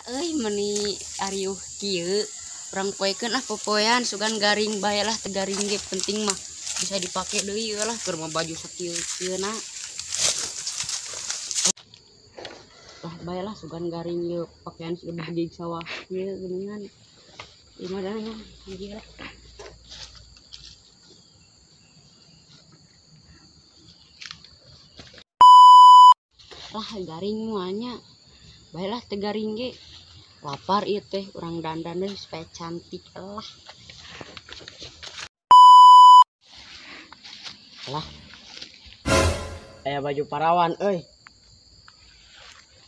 Meni ariuh kieu urang poekeun popoean sugan garing bae lah teu garing ge penting mah bisa dipake deui lah keur mah baju sakieu-kieuna. Lah bae lah sugan garing ieu pakaian lebih di sawah kieu geuningan. Ieu mah dah gila. Lah garing muanya. Baiklah teu garing ge. Lapar ieu teh urang dandan deui supaya cantik lah. Lah. Aya baju parawan euy.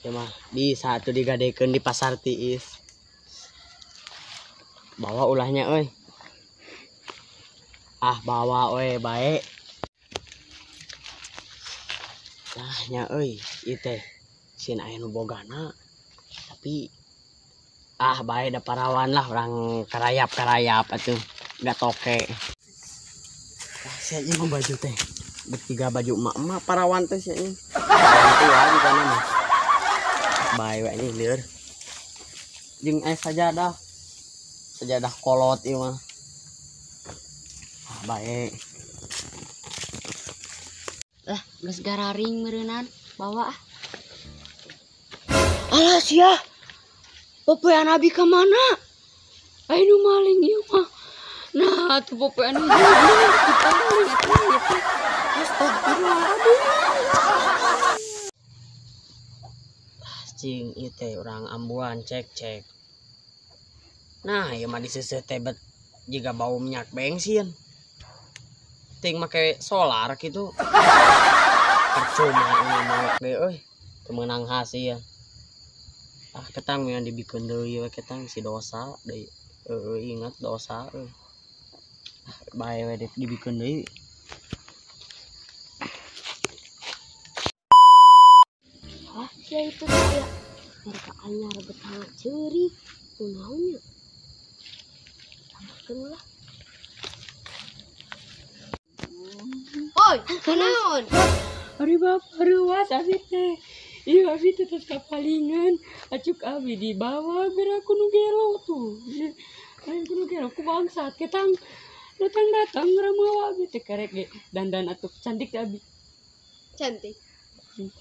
Ieu mah bisa atuh digadekeun di pasar tiis. Bawa ulahnya euy. Ah bawa we bae. Nah nya euy ieu teh sin aya nu bogana. Tapi bae da parawan lah orang karayap atuh enggak toke. Sia ieu mah baju teh bertiga baju emak-emak parawan teh sia ieu. Tua juga nama. Bae we ini lieur. Jeung sajadah. Sajadah kolot ieu mah. Bae. Lah geus gararing meureunnan bawa ah. Alah sia. Popoean abi ka mana? Aya nu maling ieu mah. Nah, atuh popoean ieu kita maling eta. Astagfirullahaladzim. Cing ieu teh urang ambuan cek. Nah, ieu mah diseuseuh teh bet jiga bau minyak bensin. Ting make solar kitu. Percuma ini mau deh euy. Teu meunang hasil. Ketang yang dibikeun deui we ketang si dosa deui. Ingat dosa euy. Bae we dibikeun deui. Ya itu saya. Mereka anyar betah ceuri. Kunaonnya? Tambahkeun lah. Oi, kunaon? Ari bapak ruas abi teh. Iya abi tetep kapalingan acuk abi di bawah biar aku nu gelo tuh. Aku nu gelo ku bangsat ketang datang ramawa abi teh karek ge dandan atuh cantik abi. Cantik.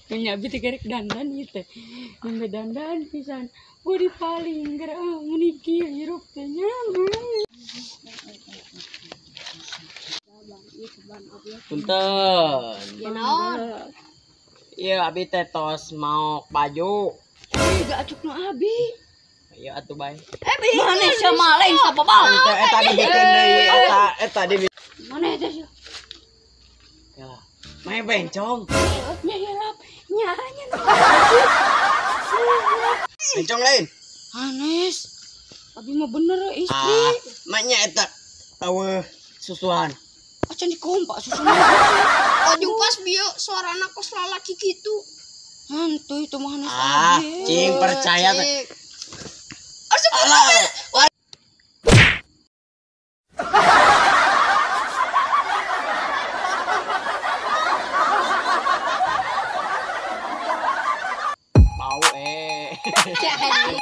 Nya abi teh karek dandan ieu teh. Mun dandan pisan ku dipaling gara meuni kieu hirup teh nya. Punten. Ya naon? Iya abi teh tos mau baju. Juga acuk nu abi. Iya atuh bae. Maneh sia maling sababal. Eta dibikeun deui eta di. Maneh teh sia. Ya. Mae bencong. Nya hilap. Nya nya. Bencong lain. Hanes. Abi mah bener istri. Maknya eta eueuh susuhan. Acan dikompak susuhan. Ojung pas bieu suarana kos lalaki gitu. Hantu itu mah Hanes abi. Cing percaya teh. Bau Jangan.